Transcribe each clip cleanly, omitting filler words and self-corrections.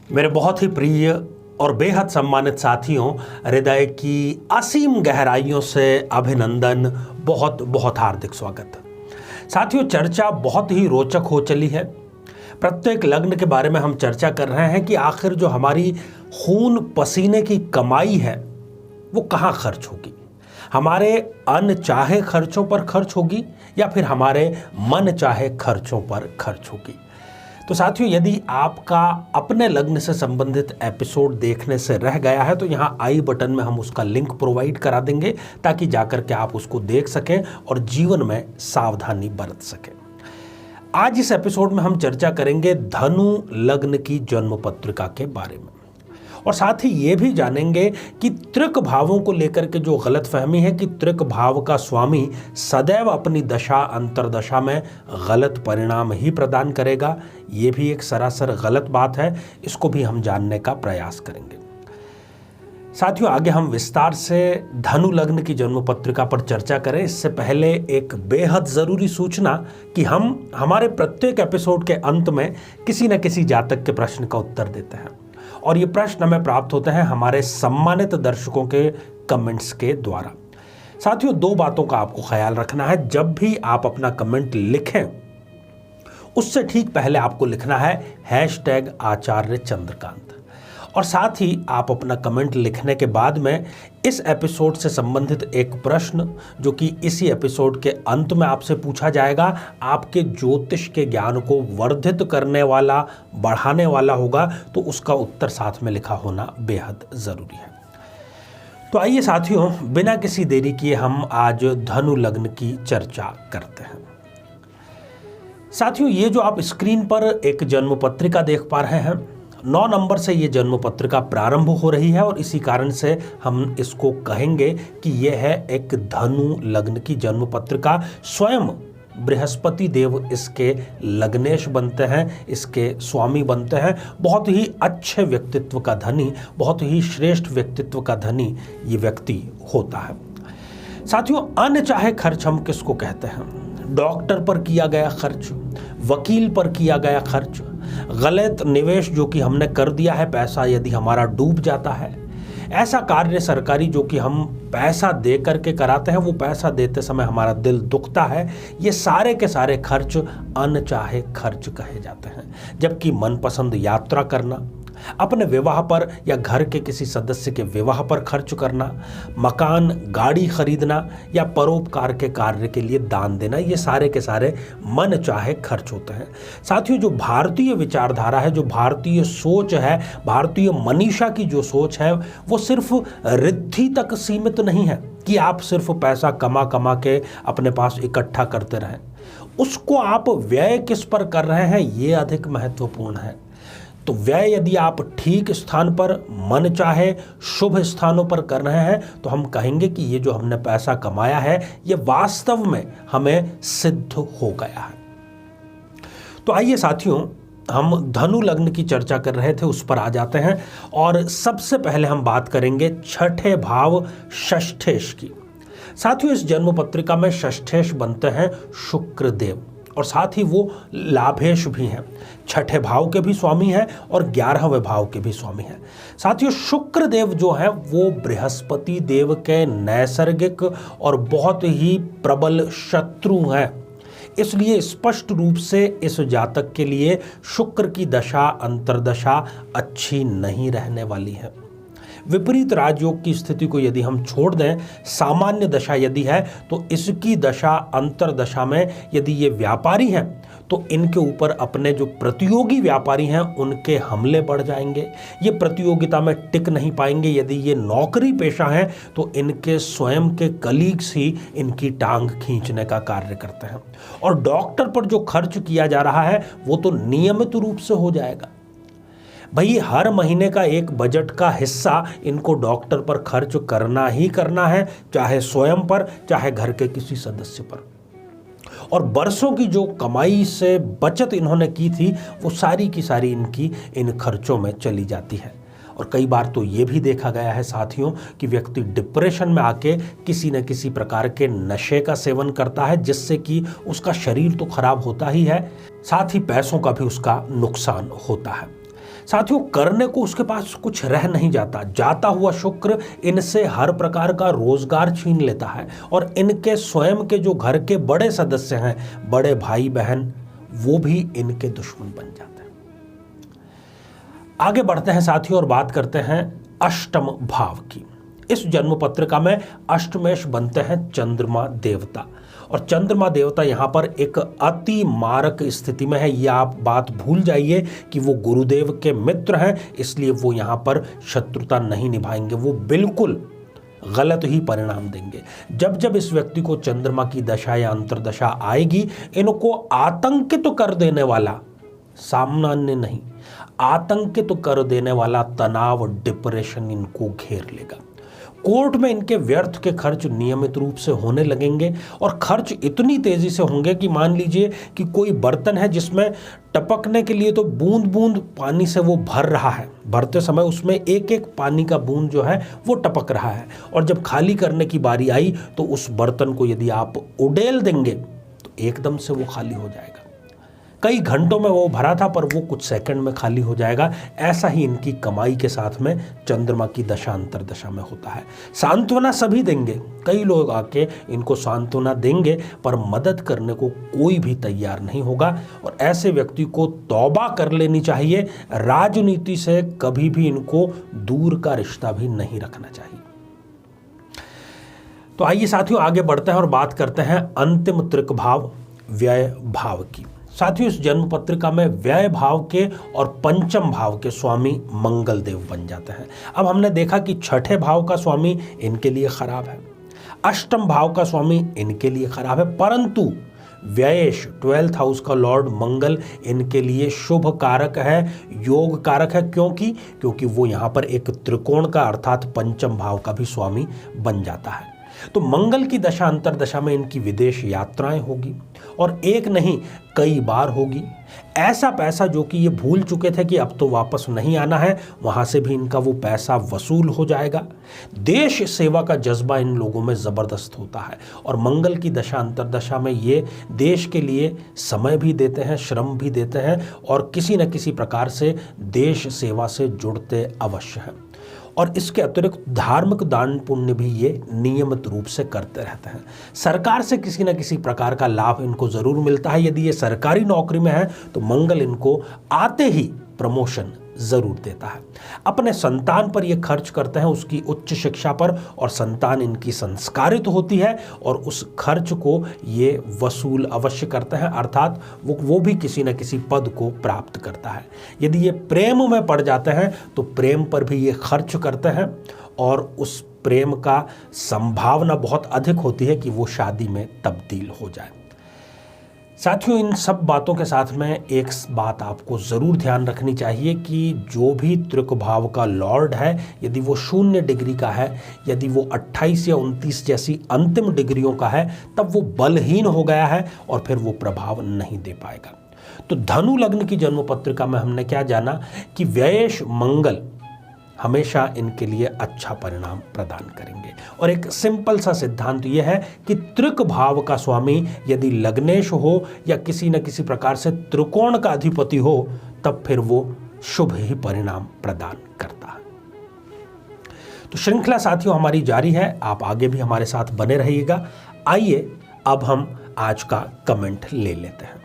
मेरे बहुत ही प्रिय और बेहद सम्मानित साथियों, हृदय की असीम गहराइयों से अभिनंदन, बहुत बहुत हार्दिक स्वागत। साथियों, चर्चा बहुत ही रोचक हो चली है। प्रत्येक लग्न के बारे में हम चर्चा कर रहे हैं कि आखिर जो हमारी खून पसीने की कमाई है वो कहाँ खर्च होगी। हमारे अनचाहे खर्चों पर खर्च होगी या फिर हमारे मन चाहे खर्चों पर खर्च होगी। तो साथियों, यदि आपका अपने लग्न से संबंधित एपिसोड देखने से रह गया है तो यहाँ आई बटन में हम उसका लिंक प्रोवाइड करा देंगे ताकि जाकर के आप उसको देख सकें और जीवन में सावधानी बरत सकें। आज इस एपिसोड में हम चर्चा करेंगे धनु लग्न की जन्म पत्रिका के बारे में और साथ ही ये भी जानेंगे कि त्रिक भावों को लेकर के जो गलतफहमी है कि त्रिक भाव का स्वामी सदैव अपनी दशा अंतरदशा में गलत परिणाम ही प्रदान करेगा, ये भी एक सरासर गलत बात है। इसको भी हम जानने का प्रयास करेंगे। साथियों, आगे हम विस्तार से धनु लग्न की जन्म पत्रिका पर चर्चा करें इससे पहले एक बेहद ज़रूरी सूचना कि हम हमारे प्रत्येक एपिसोड के अंत में किसी न किसी जातक के प्रश्न का उत्तर देते हैं और ये प्रश्न हमें प्राप्त होते हैं हमारे सम्मानित दर्शकों के कमेंट्स के द्वारा। साथियों, दो बातों का आपको ख्याल रखना है। जब भी आप अपना कमेंट लिखें उससे ठीक पहले आपको लिखना है #आचार्य चंद्रकांत और साथ ही आप अपना कमेंट लिखने के बाद में इस एपिसोड से संबंधित एक प्रश्न जो कि इसी एपिसोड के अंत में आपसे पूछा जाएगा, आपके ज्योतिष के ज्ञान को वर्धित करने वाला, बढ़ाने वाला होगा, तो उसका उत्तर साथ में लिखा होना बेहद ज़रूरी है। तो आइए साथियों, बिना किसी देरी किए हम आज धनु लग्न की चर्चा करते हैं। साथियों, ये जो आप स्क्रीन पर एक जन्म पत्रिका देख पा रहे हैं, 9 नंबर से ये जन्म पत्रिका प्रारंभ हो रही है और इसी कारण से हम इसको कहेंगे कि यह है एक धनु लग्न की जन्म पत्रिका। स्वयं बृहस्पति देव इसके लग्नेश बनते हैं, इसके स्वामी बनते हैं। बहुत ही अच्छे व्यक्तित्व का धनी, बहुत ही श्रेष्ठ व्यक्तित्व का धनी ये व्यक्ति होता है। साथियों, अनचाहे खर्च हम किसको कहते हैं? डॉक्टर पर किया गया खर्च, वकील पर किया गया खर्च, गलत निवेश जो कि हमने कर दिया है, पैसा यदि हमारा डूब जाता है, ऐसा कार्य सरकारी जो कि हम पैसा दे करके कराते हैं, वो पैसा देते समय हमारा दिल दुखता है, ये सारे के सारे खर्च अनचाहे खर्च कहे जाते हैं। जबकि मनपसंद यात्रा करना, अपने विवाह पर या घर के किसी सदस्य के विवाह पर खर्च करना, मकान गाड़ी खरीदना या परोपकार के कार्य के लिए दान देना, ये सारे के सारे मन चाहे खर्च होते हैं। साथियों, जो भारतीय विचारधारा है, जो भारतीय सोच है, भारतीय मनीषा की जो सोच है, वो सिर्फ रिद्धि तक सीमित नहीं है कि आप सिर्फ पैसा कमा कमा के अपने पास इकट्ठा करते रहें। उसको आप व्यय किस पर कर रहे हैं, ये अधिक महत्वपूर्ण है। तो व्यय यदि आप ठीक स्थान पर, मन चाहे शुभ स्थानों पर कर रहे हैं तो हम कहेंगे कि ये जो हमने पैसा कमाया है ये वास्तव में हमें सिद्ध हो गया है। तो आइए साथियों, हम धनु लग्न की चर्चा कर रहे थे, उस पर आ जाते हैं और सबसे पहले हम बात करेंगे छठे भाव षष्ठेश की। साथियों, इस जन्म पत्रिका में षष्ठेश बनते हैं शुक्र देव और साथ ही वो लाभेश भी हैं। छठे भाव के भी स्वामी हैं और 11वें भाव के भी स्वामी हैं। साथियों, शुक्र देव जो हैं वो बृहस्पति देव के नैसर्गिक और बहुत ही प्रबल शत्रु हैं। इसलिए स्पष्ट रूप से इस जातक के लिए शुक्र की दशा अंतरदशा अच्छी नहीं रहने वाली है। विपरीत राजयोग की स्थिति को यदि हम छोड़ दें, सामान्य दशा यदि है तो इसकी दशा अंतरदशा में यदि ये व्यापारी हैं तो इनके ऊपर अपने जो प्रतियोगी व्यापारी हैं उनके हमले बढ़ जाएंगे। ये प्रतियोगिता में टिक नहीं पाएंगे। यदि ये नौकरी पेशा हैं तो इनके स्वयं के कलीग्स ही इनकी टांग खींचने का कार्य करते हैं। और डॉक्टर पर जो खर्च किया जा रहा है वो तो नियमित रूप से हो जाएगा। भाई, हर महीने का एक बजट का हिस्सा इनको डॉक्टर पर खर्च करना ही करना है, चाहे स्वयं पर चाहे घर के किसी सदस्य पर। और बरसों की जो कमाई से बचत इन्होंने की थी वो सारी की सारी इनकी इन खर्चों में चली जाती है। और कई बार तो ये भी देखा गया है साथियों कि व्यक्ति डिप्रेशन में आके किसी न किसी प्रकार के नशे का सेवन करता है, जिससे कि उसका शरीर तो खराब होता ही है, साथ ही पैसों का भी उसका नुकसान होता है। साथियों, करने को उसके पास कुछ रह नहीं जाता। जाता हुआ शुक्र इनसे हर प्रकार का रोजगार छीन लेता है और इनके स्वयं के जो घर के बड़े सदस्य हैं, बड़े भाई बहन, वो भी इनके दुश्मन बन जाते हैं। आगे बढ़ते हैं साथियों और बात करते हैं अष्टम भाव की। इस जन्म पत्रिका में अष्टमेश बनते हैं चंद्रमा देवता, और चंद्रमा देवता यहां पर एक अति मारक स्थिति में है। यह आप बात भूल जाइए कि वो गुरुदेव के मित्र हैं, इसलिए वो यहां पर शत्रुता नहीं निभाएंगे, वो बिल्कुल गलत ही परिणाम देंगे। जब जब इस व्यक्ति को चंद्रमा की दशा या अंतर्दशा आएगी, इनको आतंकित कर देने वाला, सामान्य नहीं, आतंकित कर देने वाला तनाव, डिप्रेशन इनको घेर लेगा। कोर्ट में इनके व्यर्थ के खर्च नियमित रूप से होने लगेंगे, और खर्च इतनी तेजी से होंगे कि मान लीजिए कि कोई बर्तन है जिसमें टपकने के लिए तो बूंद बूंद पानी से वो भर रहा है, भरते समय उसमें एक एक पानी का बूंद जो है वो टपक रहा है, और जब खाली करने की बारी आई तो उस बर्तन को यदि आप उड़ेल देंगे तो एकदम से वो खाली हो जाएगा। कई घंटों में वो भरा था पर वो कुछ सेकंड में खाली हो जाएगा। ऐसा ही इनकी कमाई के साथ में चंद्रमा की दशा अंतर्दशा में होता है। सांत्वना सभी देंगे, कई लोग आके इनको सांत्वना देंगे, पर मदद करने को कोई भी तैयार नहीं होगा, और ऐसे व्यक्ति को तौबा कर लेनी चाहिए। राजनीति से कभी भी इनको दूर का रिश्ता भी नहीं रखना चाहिए। तो आइए साथियों आगे बढ़ते हैं और बात करते हैं अंतिम त्रिक भाव व्यय भाव की। साथियों, इस जन्म पत्रिका में व्यय भाव के और पंचम भाव के स्वामी मंगल देव बन जाते हैं। अब हमने देखा कि छठे भाव का स्वामी इनके लिए खराब है, अष्टम भाव का स्वामी इनके लिए खराब है, परंतु व्ययेश 12th हाउस का लॉर्ड मंगल इनके लिए शुभ कारक है, योग कारक है। क्योंकि वो यहां पर एक त्रिकोण का अर्थात पंचम भाव का भी स्वामी बन जाता है। तो मंगल की दशा अंतर्दशा में इनकी विदेश यात्राएं होगी, और एक नहीं कई बार होगी। ऐसा पैसा जो कि ये भूल चुके थे कि अब तो वापस नहीं आना है, वहां से भी इनका वो पैसा वसूल हो जाएगा। देश सेवा का जज्बा इन लोगों में जबरदस्त होता है, और मंगल की दशा अंतर्दशा में ये देश के लिए समय भी देते हैं, श्रम भी देते हैं, और किसी न किसी प्रकार से देश सेवा से जुड़ते अवश्य हैं। और इसके अतिरिक्त धार्मिक दान पुण्य भी ये नियमित रूप से करते रहते हैं। सरकार से किसी न किसी प्रकार का लाभ इनको जरूर मिलता है। यदि ये सरकारी नौकरी में है तो मंगल इनको आते ही प्रमोशन जरूर देता है। अपने संतान पर ये खर्च करते हैं, उसकी उच्च शिक्षा पर, और संतान इनकी संस्कारित होती है और उस खर्च को ये वसूल अवश्य करते हैं, अर्थात वो भी किसी न किसी पद को प्राप्त करता है। यदि ये प्रेम में पड़ जाते हैं तो प्रेम पर भी ये खर्च करते हैं, और उस प्रेम का संभावना बहुत अधिक होती है कि वो शादी में तब्दील हो जाए। साथियों, इन सब बातों के साथ में एक बात आपको ज़रूर ध्यान रखनी चाहिए कि जो भी त्रिक भाव का लॉर्ड है, यदि वो 0 डिग्री का है, यदि वो 28 या 29 जैसी अंतिम डिग्रियों का है, तब वो बलहीन हो गया है और फिर वो प्रभाव नहीं दे पाएगा। तो धनु लग्न की जन्म पत्रिका में हमने क्या जाना कि व्ययेश मंगल हमेशा इनके लिए अच्छा परिणाम प्रदान करेंगे, और एक सिंपल सा सिद्धांत यह है कि त्रिक भाव का स्वामी यदि लग्नेश हो या किसी न किसी प्रकार से त्रिकोण का अधिपति हो, तब फिर वो शुभ ही परिणाम प्रदान करता है। तो श्रृंखला साथियों हमारी जारी है, आप आगे भी हमारे साथ बने रहिएगा। आइए अब हम आज का कमेंट ले लेते हैं।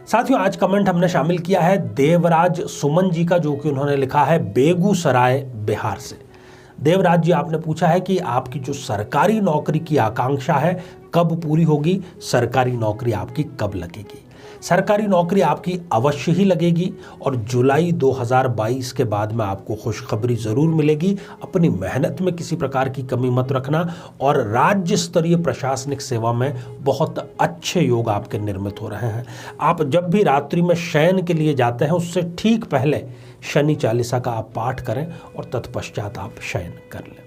साथियों, आज कमेंट हमने शामिल किया है देवराज सुमन जी का, जो कि उन्होंने लिखा है बेगूसराय बिहार से। देवराज जी, आपने पूछा है कि आपकी जो सरकारी नौकरी की आकांक्षा है कब पूरी होगी, सरकारी नौकरी आपकी कब लगेगी। सरकारी नौकरी आपकी अवश्य ही लगेगी, और जुलाई 2022 के बाद में आपको खुशखबरी ज़रूर मिलेगी। अपनी मेहनत में किसी प्रकार की कमी मत रखना, और राज्य स्तरीय प्रशासनिक सेवा में बहुत अच्छे योग आपके निर्मित हो रहे हैं। आप जब भी रात्रि में शयन के लिए जाते हैं, उससे ठीक पहले शनि चालीसा का आप पाठ करें और तत्पश्चात आप शयन कर लें।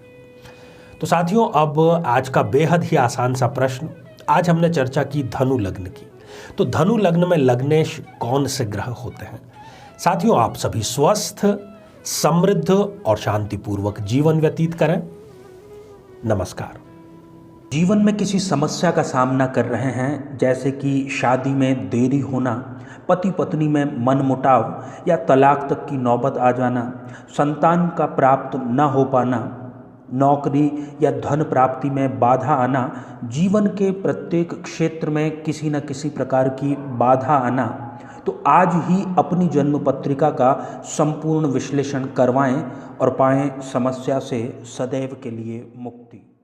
तो साथियों, अब आज का बेहद ही आसान सा प्रश्न। आज हमने चर्चा की धनु लग्न की, तो धनु लग्न में लग्नेश कौन से ग्रह होते हैं। साथियों, आप सभी स्वस्थ, समृद्ध और शांतिपूर्वक जीवन व्यतीत करें। नमस्कार। जीवन में किसी समस्या का सामना कर रहे हैं, जैसे कि शादी में देरी होना, पति पत्नी में मनमुटाव या तलाक तक की नौबत आ जाना, संतान का प्राप्त न हो पाना, नौकरी या धन प्राप्ति में बाधा आना, जीवन के प्रत्येक क्षेत्र में किसी न किसी प्रकार की बाधा आना, तो आज ही अपनी जन्म पत्रिका का संपूर्ण विश्लेषण करवाएं और पाएं समस्या से सदैव के लिए मुक्ति।